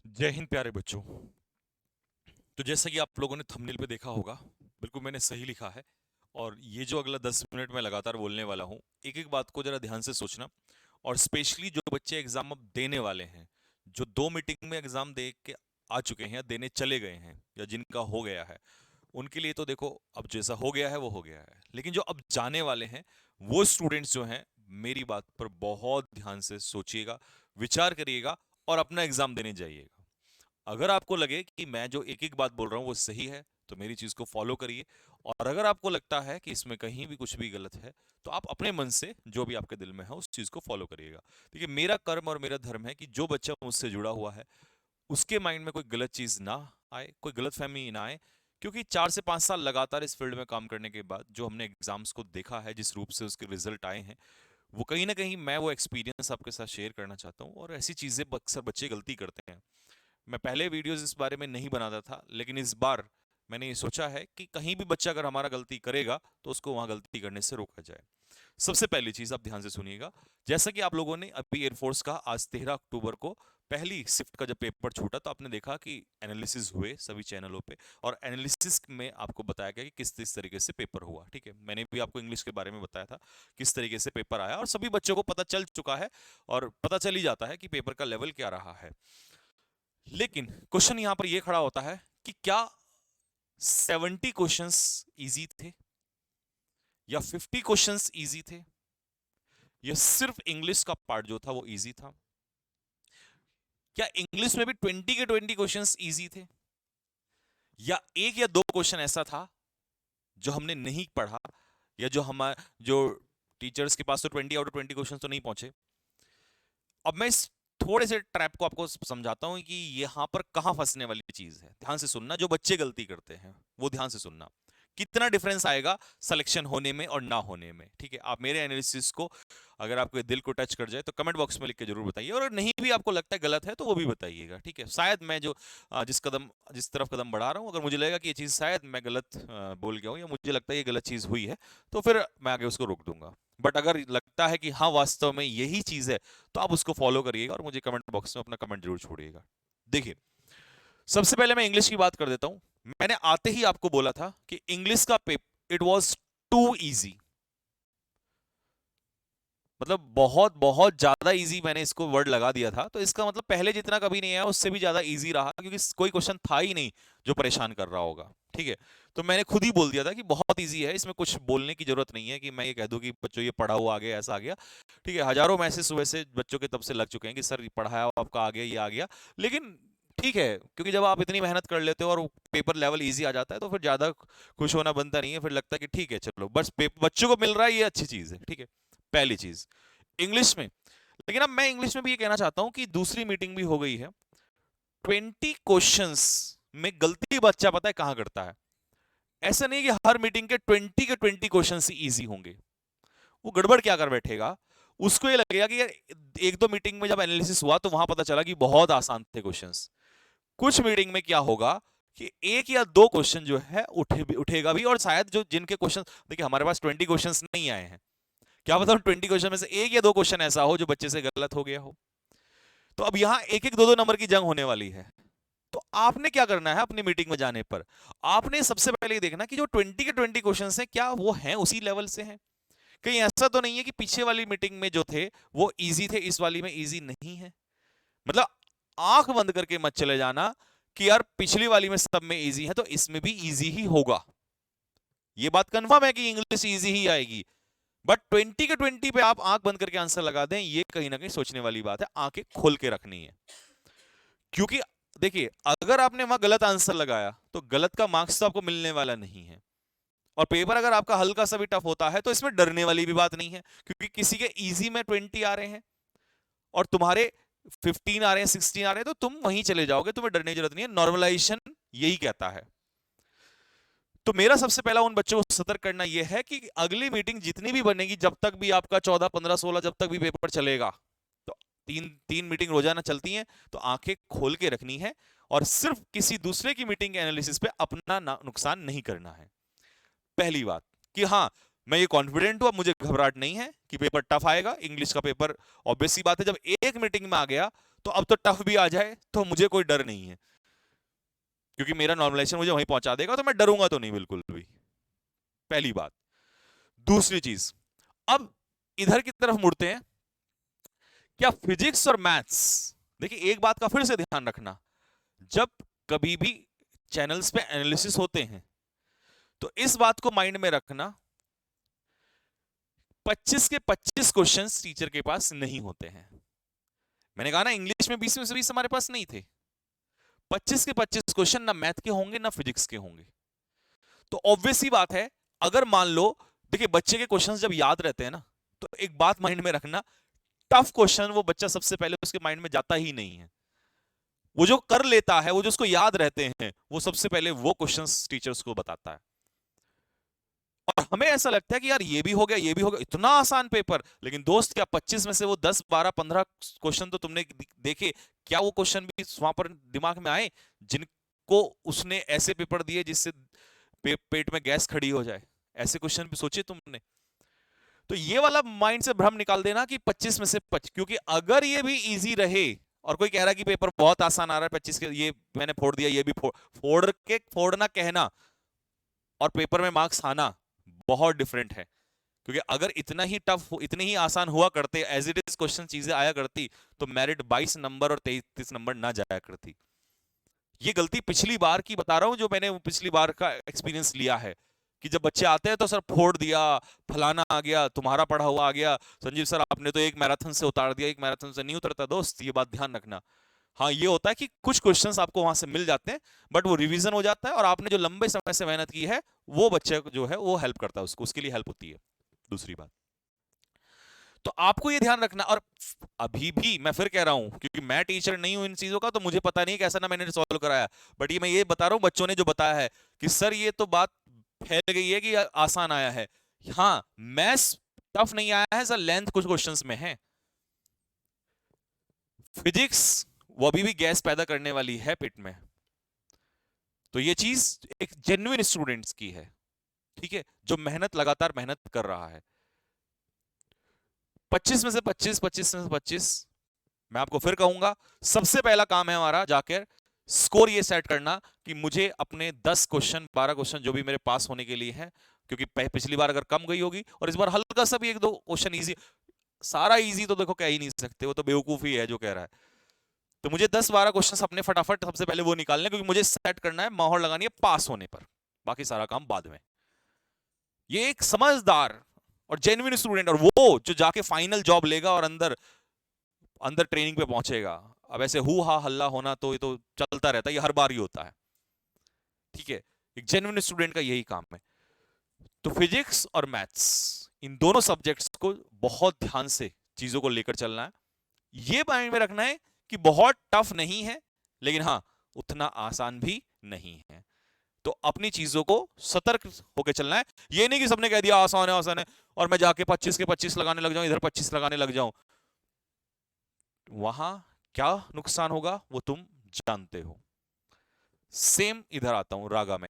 जय हिंद प्यारे बच्चों। तो जैसा कि आप लोगों ने थंबनेल पे देखा होगा, बिल्कुल मैंने सही लिखा है। और ये जो अगला 10 मिनट में लगातार बोलने वाला हूँ, एक एक बात को जरा ध्यान से सोचना। और स्पेशली जो बच्चे एग्जाम अब देने वाले हैं, जो 2 मीटिंग में एग्जाम दे के आ चुके हैं या देने चले गए हैं या जिनका हो गया है, उनके लिए तो देखो, अब जैसा हो गया है वो हो गया है। लेकिन जो अब जाने वाले हैं, वो स्टूडेंट्स जो हैं, मेरी बात पर बहुत ध्यान से सोचिएगा, विचार करिएगा और अपना एग्जाम देने जाइएगा। अगर आपको लगे कि मैं जो एक एक बात बोल रहा हूँ वो सही है, तो मेरी चीज को फॉलो करिए। और अगर आपको लगता है कि इसमें कहीं भी कुछ भी गलत है, तो आप अपने मन से जो भी आपके दिल में है उस चीज को फॉलो करिएगा। देखिए, मेरा कर्म और मेरा धर्म है कि जो बच्चा मुझसे जुड़ा हुआ है, उसके माइंड में कोई गलत चीज ना आए, कोई गलत फहमी ना आए। क्योंकि 4 से 5 साल लगातार इस फील्ड में काम करने के बाद जो हमने एग्जाम्स को देखा है, जिस रूप से उसके रिजल्ट आए हैं, वो कहीं ना कहीं मैं वो एक्सपीरियंस आपके साथ शेयर करना चाहता हूँ। और ऐसी चीजें अक्सर बच्चे गलती करते हैं। मैं पहले वीडियोस इस बारे में नहीं बनाता था, लेकिन इस बार मैंने ये सोचा है कि कहीं भी बच्चा अगर हमारा गलती करेगा तो उसको वहां गलती करने से रोका जाए। सबसे पहली चीज आप ध्यान से सुनिएगा। जैसा कि आप लोगों ने अभी एयरफोर्स का आज 13 अक्टूबर को पहली शिफ्ट का जब पेपर छूटा, तो आपने देखा कि एनालिसिस हुए सभी चैनलों पे। और एनालिसिस में आपको बताया गया कि किस किस तरीके से पेपर हुआ। ठीक है, मैंने भी आपको इंग्लिश के बारे में बताया था किस तरीके से पेपर आया, और सभी बच्चों को पता चल चुका है। और पता चल ही जाता है कि पेपर का लेवल क्या रहा है। लेकिन क्वेश्चन यहां पर यह खड़ा होता है कि क्या 70 क्वेश्चंस इजी थे या 50 क्वेश्चंस इजी थे, या सिर्फ इंग्लिश का पार्ट जो था वो इजी था? क्या इंग्लिश में भी 20 के 20 क्वेश्चंस इजी थे, या एक या दो क्वेश्चन ऐसा था जो हमने नहीं पढ़ा, या जो टीचर्स के पास तो 20 आउट ऑफ 20 क्वेश्चन तो नहीं पहुंचे? अब मैं इस थोड़े से ट्रैप को आपको समझाता हूं कि यहां पर कहां फंसने वाली चीज है। ध्यान से सुनना, जो बच्चे गलती करते हैं वो ध्यान से सुनना। कितना डिफरेंस आएगा सिलेक्शन होने में और ना होने में। ठीक है, आप मेरे एनालिसिस को, अगर आपके दिल को टच कर जाए तो कमेंट बॉक्स में लिख के जरूर बताइए, और नहीं भी आपको लगता है गलत है तो वो भी बताइएगा। ठीक है, शायद मैं जो जिस तरफ कदम बढ़ा रहा हूं, अगर मुझे लगेगा कि ये चीज शायद मैं गलत बोल गया हूं, या मुझे लगता है ये गलत चीज हुई है, तो फिर मैं आगे उसको रोक दूंगा। बट अगर लगता है कि हाँ वास्तव में यही चीज है, तो आप उसको फॉलो करिएगा और मुझे कमेंट बॉक्स में अपना कमेंट जरूर छोड़िएगा। देखिए, सबसे पहले मैं इंग्लिश की बात कर देता हूं। मैंने आते ही आपको बोला था कि इंग्लिश का paper it was too easy. मतलब बहुत बहुत ज्यादा इजी मैंने इसको वर्ड लगा दिया था, तो इसका मतलब पहले जितना कभी नहीं आया उससे भी ज्यादा इजी रहा, क्योंकि कोई क्वेश्चन था ही नहीं जो परेशान कर रहा होगा। ठीक है, तो मैंने खुद ही बोल दिया था कि बहुत इजी है, इसमें कुछ बोलने की जरूरत नहीं है कि मैं ये कह दूं कि बच्चों ये पढ़ा हुआ आ गया, ऐसा आ गया। ठीक है, हजारों मैसेज सुबह से बच्चों के तब से लग चुके हैं कि सर पढ़ाया आपका आ गया, ये आ गया। लेकिन ठीक है, क्योंकि जब आप इतनी मेहनत कर लेते हो और पेपर लेवल इजी आ जाता है, तो फिर ज्यादा खुश होना बनता नहीं है। फिर लगता है कि ठीक है चलो, बस बच्चों को मिल रहा है, ये अच्छी चीज है। ठीक है, पहली चीज इंग्लिश में। लेकिन अब मैं इंग्लिश में भी ये कहना चाहता हूं कि दूसरी मीटिंग भी हो गई है। 20 क्वेश्चंस में गलती बच्चा पता है कहां करता है? ऐसा नहीं कि हर मीटिंग के 20 क्वेश्चन ही इजी होंगे। वो गड़बड़ क्या कर बैठेगा, उसको ये लगेगा कि यार एक दो मीटिंग में जब एनालिसिस हुआ तो वहां पता चला कि बहुत आसान थे क्वेश्चंस। कुछ मीटिंग में क्या होगा कि एक या दो क्वेश्चन जो है उठेगा भी, और शायद जो जिनके क्वेश्चन, देखिए हमारे पास 20 क्वेश्चन नहीं आए हैं, क्या पता 20 क्वेश्चन में से एक या दो क्वेश्चन ऐसा हो जो बच्चे से गलत हो गया हो। तो अब यहां एक एक दो दो नंबर की जंग होने वाली है। तो आपने क्या करना है अपनी मीटिंग में जाने पर? आपने सबसे पहले ये देखना कि जो 20 के 20 क्वेश्चन हैं क्या वो हैं उसी लेवल से हैं। कहीं ऐसा तो नहीं है कि पीछे वाली मीटिंग में जो थे वो इजी थे, इस वाली में इजी नहीं है। मतलब आंख बंद करके मत चले जाना कि यार पिछली वाली में सब में इजी है तो इसमें भी इजी ही होगा। ये बात कंफर्म है कि इंग्लिश इजी ही आएगी। बट 20 के 20 पे आप आंख बंद करके आंसर लगा दें, ये कहीं ना कहीं सोचने वाली बात है। आंखें खोल के रखनी है, क्योंकि देखिए अगर आपने वहां गलत आंसर लगाया तो गलत का मार्क्स तो आपको मिलने वाला नहीं है। और पेपर अगर आपका हल्का सा भी टफ होता है तो इसमें डरने वाली भी बात नहीं है, क्योंकि किसी के इजी में 20 आ रहे हैं और तुम्हारे 15 आ रहे हैं, 16 आ रहे हैं, तो तुम वहीं चले जाओगे, तुम्हें डरने की जरूरत नहीं है। नॉर्मलाइजेशन यही कहता है। तो मेरा सबसे पहला उन बच्चों को सतर्क करना यह है कि अगली मीटिंग जितनी भी बनेगी, जब तक भी आपका 14 15 16 जब तक भी पेपर चलेगा, तो तीन तीन मीटिंग रोजाना चलती हैं, तो आंखें खोल के रखनी है और सिर्फ किसी दूसरे की मीटिंग के एनालिसिस पे अपना नुकसान नहीं करना है। पहली बात कि हाँ, मैं ये कॉन्फिडेंट हूं, अब मुझे घबराहट नहीं है कि पेपर टफ आएगा। इंग्लिश का पेपर ऑब्वियस सी बात है, जब एक मीटिंग में आ गया तो अब तो टफ भी आ जाए तो मुझे कोई डर नहीं है, क्योंकि मेरा नॉर्मलाइजेशन मुझे वहीं पहुंचा देगा, तो मैं डरूंगा तो नहीं बिल्कुल भी। पहली बात। दूसरी चीज, अब इधर की तरफ मुड़ते हैं। क्या फिजिक्स और मैथ्स, देखिए एक बात का फिर से ध्यान रखना, जब कभी भी चैनल्स पे एनालिसिस होते हैं तो इस बात को माइंड में रखना, 25 के 25 क्वेश्चंस टीचर के पास नहीं होते हैं। मैंने कहा ना, इंग्लिश में 20 में से 20 हमारे पास नहीं थे। 25 के 25 क्वेश्चन ना मैथ के होंगे ना फिजिक्स के होंगे। तो ऑब्वियस ही बात है, अगर मान लो, देखिए बच्चे के क्वेश्चंस जब याद रहते हैं ना, तो एक बात माइंड में रखना, टफ क्वेश्चन वो बच्चा सबसे पहले उसके माइंड में जाता ही नहीं है। वो जो कर लेता है, वो जो उसको याद रहते हैं, वो सबसे पहले वो क्वेश्चंस टीचर्स को बताता है। और हमें ऐसा लगता है कि यार ये भी हो गया, ये भी हो गया, इतना आसान पेपर। लेकिन दोस्त, क्या 25 में से वो 10 12 15 क्वेश्चन तो तुमने देखे, क्या वो क्वेश्चन भी वहां पर दिमाग में आए जिनको उसने ऐसे पेपर दिए जिससे पेट में गैस खड़ी हो जाए? ऐसे क्वेश्चन भी सोचे तुमने? तो ये वाला माइंड से भ्रम निकाल देना कि 25 में से 25, क्योंकि अगर ये भी इजी रहे और कोई कह रहा है कि पेपर बहुत आसान आ रहा है 25 के, ये मैंने फोड़ दिया, ये भी फोड़ना कहना और पेपर में मार्क्स आना बहुत डिफरेंट है। क्योंकि अगर इतना ही टफ, इतने ही आसान हुआ करते, एज इट इज क्वेश्चन चीजें आया करती, तो मेरिट 22 नंबर और 33 नंबर ना जाया करती। ये गलती पिछली बार की बता रहा हूं, जो मैंने पिछली बार का एक्सपीरियंस लिया है, कि जब बच्चे आते हैं तो सर फोड़ दिया, फलाना आ गया, तुम्हारा पढ़ा हुआ आ गया, संजीव सर आपने तो एक मैराथन से उतार दिया। एक मैराथन से नहीं उतरता दोस्त, ये बात ध्यान रखना। हाँ, ये होता है कि कुछ क्वेश्चंस आपको वहां से मिल जाते हैं, बट वो रिवीजन हो जाता है, और आपने जो लंबे समय से मेहनत की है, वो बच्चे जो है वो हेल्प करता है, उसको उसके लिए हेल्प होती है। दूसरी बात, तो आपको ये ध्यान रखना। और अभी भी मैं फिर कह रहा हूं, क्योंकि मैं टीचर नहीं हूं इन चीजों का, तो मुझे पता नहीं कैसा ना मैंने सॉल्व कराया, बट ये मैं ये बता रहा हूं बच्चों ने जो बताया है कि सर ये तो बात फैल गई है कि आसान आया है। हाँ, मैथ्स टफ नहीं आया है सर, लेंथ कुछ क्वेश्चंस में है। फिजिक्स वो अभी भी गैस पैदा करने वाली है पेट में। तो ये चीज एक जेन्युइन स्टूडेंट्स की है, ठीक है, जो मेहनत, लगातार मेहनत कर रहा है। 25 में से 25, 25 में से 25, मैं आपको फिर कहूंगा, सबसे पहला काम है हमारा जाकर स्कोर ये सेट करना कि मुझे अपने 10 क्वेश्चन 12 क्वेश्चन जो भी मेरे पास होने के लिए है, क्योंकि पिछली बार अगर कम गई होगी और इस बार हल्का सा भी एक दो क्वेश्चन इजी, सारा इजी तो देखो कह ही नहीं सकते, वो तो बेवकूफी है जो कह रहा है। तो मुझे 10 12 क्वेश्चन अपने फटाफट सबसे पहले वो निकालने, क्योंकि मुझे सेट करना है, मोहर लगानी है पास होने पर, बाकी सारा काम बाद में। ये एक समझदार और जेन्युइन स्टूडेंट, और वो जो जाके फाइनल जॉब लेगा और अंदर अंदर ट्रेनिंग पे पहुंचेगा। अब ऐसे हु हा हल्ला होना तो ये तो चलता रहता है, ये हर बार ही होता है, ठीक है। एक जेन्युइन स्टूडेंट का यही काम है। तो फिजिक्स और मैथ्स, इन दोनों सब्जेक्ट्स को बहुत ध्यान से चीजों को लेकर चलना है। ये माइंड में रखना है कि बहुत टफ नहीं है, लेकिन हाँ उतना आसान भी नहीं है। तो अपनी चीजों को सतर्क होकर चलना है। ये नहीं कि सबने कह दिया आसान है आसान है, और मैं जाके 25 के 25 लगाने लग जाऊं, इधर 25 लगाने लग जाऊं। वहां क्या नुकसान होगा वो तुम जानते हो। सेम इधर आता हूं रागा में।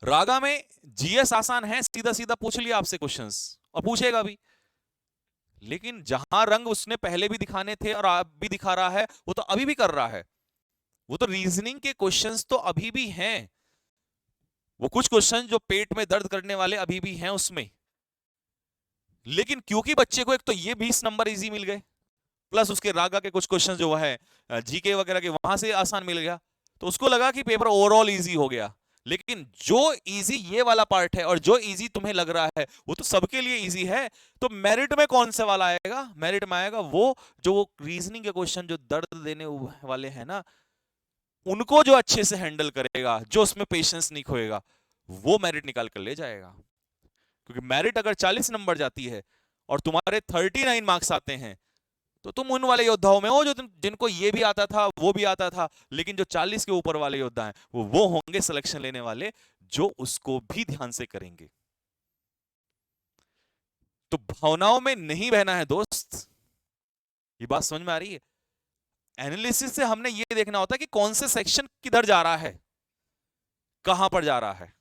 रागा में जीएस आसान है, सीधा सीधा पूछ लिया आपसे क्वेश्चंस, और पूछेगा भी। लेकिन जहां रंग उसने पहले भी दिखाने थे और अब भी दिखा रहा है, वो तो अभी भी कर रहा है। वो तो रीजनिंग के क्वेश्चंस तो अभी भी हैं, वो कुछ क्वेश्चन जो पेट में दर्द करने वाले अभी भी हैं उसमें। लेकिन क्योंकि बच्चे को एक तो ये 20 नंबर इजी मिल गए, प्लस उसके रागा के कुछ क्वेश्चन जो है जीके वगैरह के वहां से आसान मिल गया, तो उसको लगा कि पेपर ओवरऑल इजी हो गया। लेकिन जो इजी ये वाला पार्ट है और जो इजी तुम्हें लग रहा है वो तो सबके लिए इजी है। तो मेरिट में कौन से वाला आएगा? मेरिट में आएगा वो जो रीजनिंग के क्वेश्चन जो दर्द देने वाले हैं ना, उनको जो अच्छे से हैंडल करेगा, जो उसमें पेशेंस नहीं खोएगा, वो मेरिट निकाल कर ले जाएगा। क्योंकि मेरिट अगर 40 नंबर जाती है और तुम्हारे 39 मार्क्स आते हैं, तो तुम उन वाले योद्धाओं में हो जो जिनको ये भी आता था वो भी आता था। लेकिन जो 40 के ऊपर वाले योद्धा हैं, वो होंगे सिलेक्शन लेने वाले जो उसको भी ध्यान से करेंगे। तो भावनाओं में नहीं बहना है दोस्त, ये बात समझ में आ रही है? एनालिसिस से हमने ये देखना होता है कि कौन से सेक्शन किधर जा रहा है, कहां पर जा रहा है,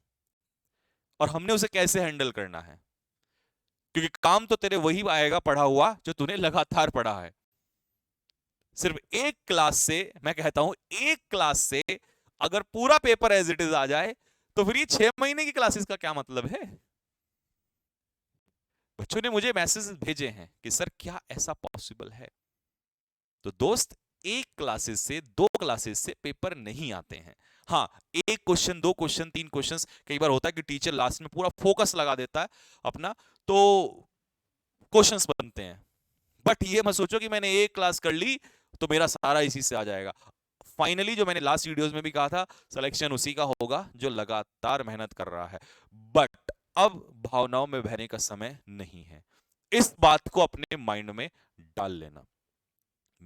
और हमने उसे कैसे हैंडल करना है। क्योंकि काम तो तेरे वही आएगा पढ़ा हुआ जो तूने लगातार पढ़ा है। सिर्फ एक क्लास से, मैं कहता हूं एक क्लास से अगर पूरा पेपर एज इट इज आ जाए तो फिर ये 6 महीने की क्लासेस का क्या मतलब है? बच्चों ने मुझे मैसेज भेजे हैं कि सर क्या ऐसा पॉसिबल है? तो दोस्त, एक क्लासेस से, दो क्लासेस से पेपर नहीं आते हैं। हाँ, एक क्वेश्चन, दो क्वेश्चन, तीन क्वेश्चंस कई बार होता है कि टीचर लास्ट में पूरा फोकस लगा देता है अपना, तो क्वेश्चंस बनते हैं। बट ये मत सोचो कि मैंने एक क्लास कर ली तो मेरा सारा इसी से आ जाएगा। फाइनली जो मैंने लास्ट वीडियोस में भी कहा था, सिलेक्शन उसी का होगा जो लगातार मेहनत कर रहा है। बट अब भावनाओं में बहने का समय नहीं है, इस बात को अपने माइंड में डाल लेना।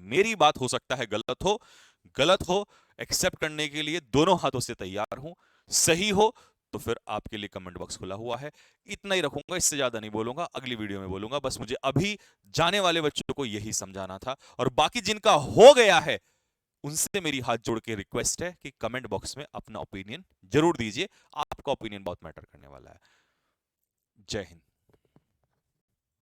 मेरी बात हो सकता है गलत हो, एक्सेप्ट करने के लिए दोनों हाथों से तैयार हूं। सही हो तो फिर आपके लिए कमेंट बॉक्स खुला हुआ है। इतना ही रखूंगा, इससे ज्यादा नहीं बोलूंगा, अगली वीडियो में बोलूंगा। बस मुझे अभी जाने वाले बच्चों को यही समझाना था, और बाकी जिनका हो गया है उनसे मेरी हाथ जोड़ के रिक्वेस्ट है कि कमेंट बॉक्स में अपना ओपिनियन जरूर दीजिए। आपका ओपिनियन बहुत मैटर करने वाला है। जय हिंद।